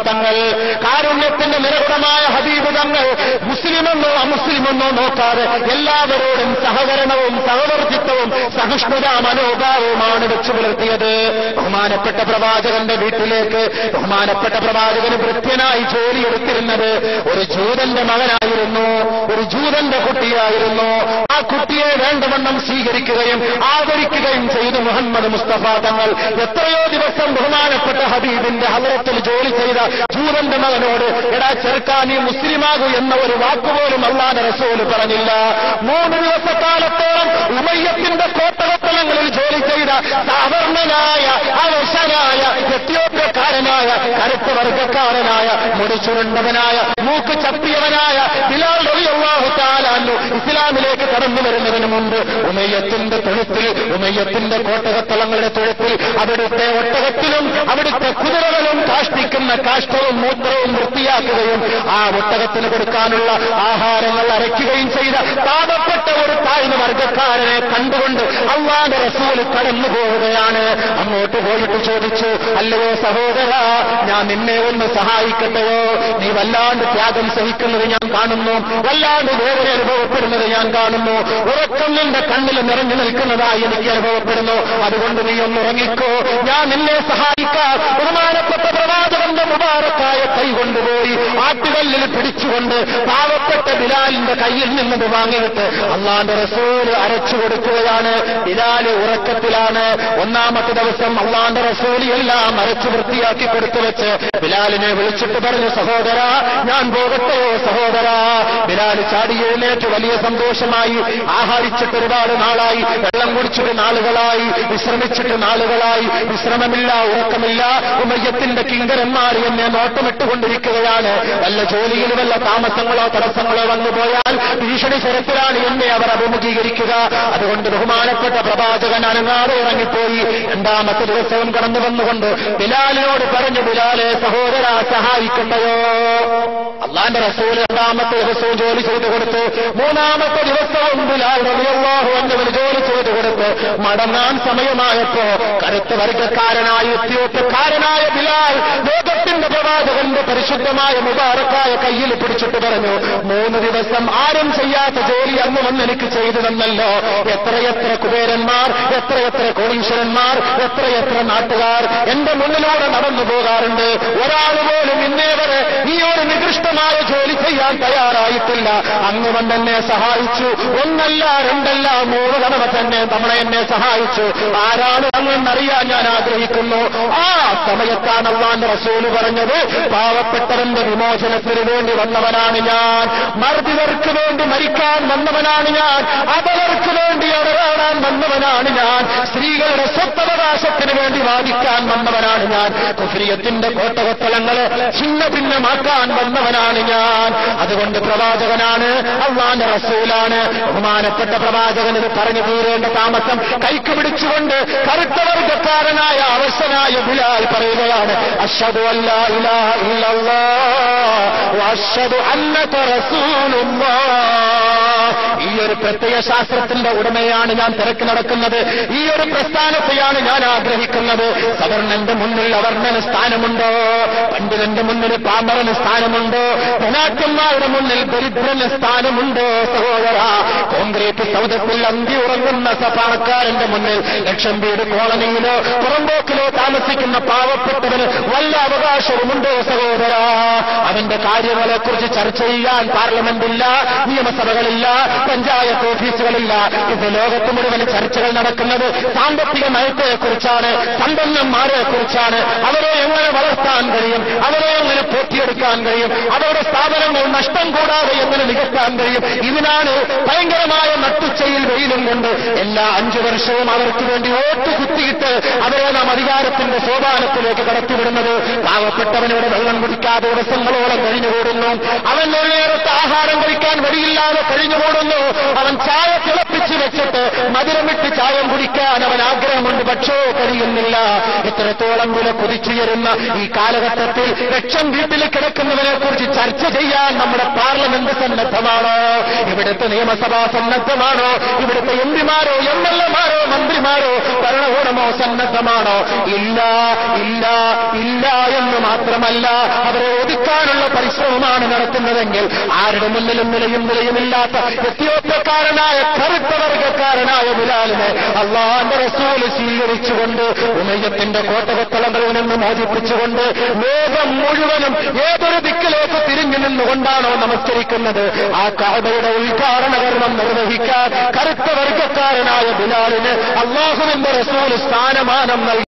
തങ്ങൾ, കാരുണ്യത്തിന്റെ നിരകുടമായ ഹബീബ് തങ്ങൾ മുസ്ലിമെന്നോ അമുസ്ലിമെന്നോ നോക്കാതെ എല്ലാവരോടും സഹകരണവും സഹവർത്തിത്വവും സഹിഷ്ണുതാ മനോഭാവവുമാണ് വെച്ചു പുലർത്തിയത്. ബഹുമാനപ്പെട്ട പ്രവാചകന്റെ വീട്ടിലേക്ക് ബഹുമാനപ്പെട്ട പ്രവാചകന് ഭൃത്യനായി ജോലിയെടുത്തിരുന്നത് ഒരു ജൂതന്റെ മകനായിരുന്നു, ഒരു ജൂതന്റെ കുട്ടിയായിരുന്നു. ആ കുട്ടിയെ വേണ്ടവണ്ണം സ്വീകരിക്കുകയും ആദരിക്കുകയും ചെയ്തു മുഹമ്മദ് മുസ്തഫ തങ്ങൾ. എത്രയോ ദിവസം ബഹുമാനപ്പെട്ട ഹബീബിന്റെ ഹളറത്തിൽ ജോലി ചെയ്ത ജൂതന്റെ മകനോട് എടാ ചെറുക്കാ നീ മുസ്ലിമാകൂ എന്ന ഒരു വാക്കുപോലും അല്ലാഹുവിന്റെ റസൂൽ പറഞ്ഞില്ല. 3 ദിവസക്കാലത്തോളം ഉമയ്യത്തിന്റെ കോട്ടകത്തലങ്ങളിൽ ജോലി ചെയ്ത സാധാരണനായ അവശനായ എത്യോപ്യക്കാരനായ കറുത്ത വർഗക്കാരനായ മുടിച്ചുരുണ്ടവനായ മൂക്ക് ചപ്പിയവനായ ബിലാൽ റളിയല്ലാഹു തആല അൻഹു ഇസ്ലാമിലേക്ക് കടന്നു വരുന്നതിന് മുമ്പ് ഉമയ്യത്തിന്റെ തൊഴുത്തിൽ, ഉമയ്യത്തിന്റെ കോട്ടകത്തളങ്ങളുടെ തൊഴുത്തിൽ അവിടുത്തെ ഒട്ടകത്തിലും അവിടുത്തെ കുതിരകളും കാഷ്ടിക്കുന്ന കാഷ്ടവും മൂത്രവും വൃത്തിയാക്കുകയും ആ ഒട്ടകത്തിന് കൊടുക്കാനുള്ള ആഹാരങ്ങൾ അരയ്ക്കുകയും ചെയ്ത പാപപ്പെട്ട ഒരു താഴ്ന്ന വർഗക്കാരനെ കണ്ടുകൊണ്ട് അല്ലാഹുവിന്റെ റസൂൽ കടന്നു പോവുകയാണ്. അങ്ങോട്ട് പോയിട്ട് ചോദിച്ചു, അല്ലയോ സഹോദര, ഞാൻ നിന്നെ ഒന്ന് സഹായിക്കട്ടെയോ? നീ വല്ലാണ്ട് ത്യാഗം സഹിക്കുന്നത് ഞാൻ കാണുന്നു, വല്ലാണ്ട് വേദന അനുഭവപ്പെടുന്നത് ഞാൻ കാണുന്നു, ഉറക്കം നിന്റെ കണ്ണിൽ നിറഞ്ഞു നിൽക്കുന്നതായി എനിക്ക് അനുഭവപ്പെടുന്നു. അതുകൊണ്ട് നീ ഒന്ന് ഉറങ്ങിക്കോ, ഞാൻ നിന്നെ സഹായിക്കാം. ബഹുമാനപ്പെട്ട പ്രവാചകന്റെ മുബാറക്കായ കൈ കൊണ്ടുപോയി ആട്ടുകല്ലിൽ പിടിച്ചുകൊണ്ട് പാവപ്പെട്ട ബിലാലിന്റെ കയ്യിൽ നിന്നത് വാങ്ങിയിട്ട് അല്ലാഹുവിന്റെ റസൂൽ അരച്ചു കൊടുക്കുകയാണ്. ബിലാല് ഉറക്കത്തിലാണ്. 1ാമത്തെ ദിവസം അല്ലാഹുവിന്റെ റസൂൽ എല്ലാം അരച്ചു വൃത്തിയാക്കി കൊടുത്തു വെച്ച് ബിലാലിനെ വിളിച്ചിട്ട് പറഞ്ഞു, സഹോദര ഞാൻ പോകട്ടെയോ സഹോദര? ബിലാൽ ചാടി എഴുന്നേറ്റ് വലിയ സന്തോഷമായി. ആഹാരിച്ചിട്ട് ഒരുപാട് നാളായി, വെള്ളം കുടിച്ചിട്ട് നാളുകളായി, വിശ്രമിച്ചിട്ട് നാളുകളായി, വിശ്രമമില്ല, ഉറക്കമില്ല. ഉമയ്യത്തിന്റെ കിങ്കരന്മാർ എന്നെ നോട്ടമിട്ടുകൊണ്ടിരിക്കുകയാണ്. വല്ല ജോലിയിൽ വല്ല താമസങ്ങളോ തടസ്സങ്ങളോ വന്നുപോയാൽ ഭീഷണി സ്വരത്തിലാണ് എന്നെ അവർ അഭിമുഖീകരിക്കുക. അതുകൊണ്ട് ബഹുമാനപ്പെട്ട പ്രവാചകൻ അനങ്ങാതെ ഇറങ്ങിപ്പോയി. 2ാമത്തെ ദിവസവും കടന്നു വന്നുകൊണ്ട് ബിലാലിനോട് പറഞ്ഞു, ബിലാലെ സഹോദര സഹായിക്കണ്ടയോ? അല്ലാഹുവിന്റെ റസൂൽ 2ാമത്തെ ദിവസവും ജോലി ചെയ്തു കൊടുത്തു. 3ാമത്തെ ദിവസവും ബിലാൽ റളിയല്ലാഹു അൻഹുവിന് ജോലി ചെയ്തു കൊടുത്ത് മടങ്ങാൻ സമയമായപ്പോ കറുത്ത വർഗക്കാരനായ എത്യോപ്യക്കാരനായ ബിലാൽ ലോകത്തിന്റെ പ്രവാചകന്റെ പരിശുദ്ധമായ മുബാറക്കായ കയ്യിൽ പിടിച്ചിട്ട് പറഞ്ഞു, 3 ദിവസം ആരും ചെയ്യാത്ത ജോലി അന്ന് വന്ന് എനിക്ക് ചെയ്തു തന്നല്ലോ. എത്രയെത്ര കുബേരന്മാർ, എത്രയെത്ര കോടീശ്വരന്മാർ, എത്രയെത്ര നാട്ടുകാർ എന്റെ മുന്നിലൂടെ നടന്നു പോകാറുണ്ട്. ഒരാൾ പോലും ഇന്നേ വരെ ഈ ഒരു നികൃഷ്ടമായ ജോലി ചെയ്യാൻ തയ്യാറായിട്ടില്ല. അങ്ങ് വന്ന് എന്നെ സഹായിച്ചു. 1 അല്ല 2 അല്ല 3 തവണ തന്നെ എന്നെ സഹായിച്ചു. ആരാണ് അങ്ങെന്നറിയാൻ ഞാൻ ആഗ്രഹിക്കുന്നു. ആ സമയത്താണ് അല്ലാഹുവിന്റെ റസൂൽ പറഞ്ഞത്, പാവപ്പെട്ടവന്റെ വിമോചനത്തിന് വേണ്ടി വന്നവനാണ് ഞാൻ, മർദ്ദിതർക്ക് വേണ്ടി മരിക്കാൻ വന്നവനാണ് ഞാൻ, അപകർക്ക് വേണ്ടി അവരാടാൻ വന്നവനാണ് ഞാൻ, സ്ത്രീകളുടെ സ്വത്തവകാശത്തിന് വേണ്ടി വാദിക്കാൻ വന്നവനാണ് ഞാൻ, കുഫ്രിയത്തിന്റെ കോട്ടകൊത്തളങ്ങളെ ഛിന്ന ഭിന്നമാക്കാൻ വന്നവനാണ് ഞാൻ. അതുകൊണ്ട് പ്രവാചകനാണ്, അല്ലാഹുവിന്റെ റസൂലാണ്. ബഹുമാനപ്പെട്ട പ്രവാചകൻ ഇത് പറഞ്ഞു തീരേണ്ട താമസം കൈക്ക് പിടിച്ചുകൊണ്ട് കറുത്ത വർഗക്കാരനായ അവശനായ ബിലാൽ പറയുകയാണ്, അശ്ഹദു അല്ലാ ഇലാഹ ഇല്ലല്ലാഹ് വഅശ്ഹദു അന്നക റസൂലുള്ളാഹ്. ഈ ഒരു പ്രത്യയ ശാസ്ത്രത്തിന്റെ ഉടമയാണ് ഞാൻ തിരക്ക് നടക്കുന്നത്. ഈ ഒരു പ്രസ്ഥാനത്തെയാണ് ഞാൻ ആഗ്രഹിക്കുന്നത്. സവർണന്റെ മുന്നിൽ അവർണന് സ്ഥാനമുണ്ടോ? പണ്ഡിതന്റെ മുന്നിൽ പാമരന് സ്ഥാനമുണ്ടോ? ധനാക്കന്മാരുടെ മുന്നിൽ ദരിദ്രന് സ്ഥാനമുണ്ടോ? സഹോദര, കോൺക്രീറ്റ് സൗധത്തിൽ അന്തി ഉറങ്ങുന്ന പണക്കാരന്റെ മുന്നിൽ ലക്ഷം വീട് കോളനിയിലോ പുറമ്പോക്കിലോ താമസിക്കുന്ന പാവപ്പെട്ടവന് വല്ല അവകാശവുമുണ്ടോ? സഹോദര, അവന്റെ കാര്യങ്ങളെക്കുറിച്ച് ചർച്ച ചെയ്യാൻ പാർലമെന്റില്ല, നിയമസഭകളില്ല, പഞ്ചായത്ത് ഓഫീസുകളില്ല. ഇത് ലോകത്ത് മുഴുവൻ ചർച്ചകൾ നടക്കുന്നത് സാമ്പത്തിക നയത്തെക്കുറിച്ചാണ്, സമ്പന്നന്മാരെ കുറിച്ചാണ്. അവരെ എങ്ങനെ വളർത്താൻ കഴിയും, അവരെ എങ്ങനെ പോറ്റിയെടുക്കാൻ കഴിയും, അവരുടെ സ്ഥാപനങ്ങൾ നഷ്ടം കൂടാതെ എങ്ങനെ നികത്താൻ കഴിയും. ഇതിനാണ് ഭയങ്കരമായ നട്ടുച്ചയിൽ വെയിലും കൊണ്ട് എല്ലാ 5 വർഷവും അവർക്ക് വേണ്ടി വോട്ട് കുത്തിയിട്ട് അവരെ നാം അധികാരത്തിന്റെ സോപാനത്തിലേക്ക് കടത്തിവിടുന്നത്. പാവപ്പെട്ടവനോട് വെള്ളം കുടിക്കാതെ ദിവസങ്ങളോളം കഴിഞ്ഞുകൂടുന്നു. അവൻ ഒരു നേരത്തെ ആഹാരം കഴിക്കാൻ വഴിയില്ലാതെ കഴിഞ്ഞുകൂടുന്നു. അവൻ ചായ തിളപ്പിച്ച് വെച്ചിട്ട് മധുരമിട്ട് ചായം കുടിക്കാൻ അവൻ ആഗ്രഹമുണ്ട്, പക്ഷേ കഴിയുന്നില്ല. ഇത്രത്തോളം വില കുതിച്ചുയരുന്ന ഈ കാലഘട്ടത്തിൽ ലക്ഷം വീട്ടിൽ കിടക്കുന്നവനെ കുറിച്ച് ചർച്ച ചെയ്യാൻ നമ്മുടെ പാർലമെന്റ് സന്നദ്ധമാണോ? ഇവിടുത്തെ നിയമസഭ സന്നദ്ധമാണോ? ഇവിടുത്തെ എംപിമാരോ എംഎൽഎമാരോ മന്ത്രിമാരോ ഭരണകൂടമോ സന്നദ്ധമാണോ? ഇല്ല ഇല്ല ഇല്ല എന്ന് മാത്രമല്ല, അവരെ ഒതുക്കാനുള്ള പരിശ്രമമാണ് നടത്തുന്നതെങ്കിൽ ആരുടെ മുന്നിലും നിലയുമില്ലാത്ത എത്യോപ്യക്കാരനായ കറുത്ത വർഗക്കാരനായ ബിലാലിനെ അല്ലാഹുവിന്റെ റസൂൽ സ്വീകരിച്ചുകൊണ്ട് ഉമയ്യത്തിന്റെ കോട്ടകൊത്തളങ്ങളിൽ നിന്ന് മോചിപ്പിച്ചുകൊണ്ട് ലോകം മുഴുവനും ഏതൊരു ദിക്കിലേക്ക് തിരിഞ്ഞു നിന്നുകൊണ്ടാണോ നമസ്കരിക്കുന്നത്, ആ കഅബയുടെ ഉദ്ഘാടന കർമ്മം നിർവഹിക്കാൻ കറുത്ത വർഗക്കാരനായ ബിലാലിന് അല്ലാഹുവിന്റെ റസൂൽ സ്ഥാനമാനം നൽകി.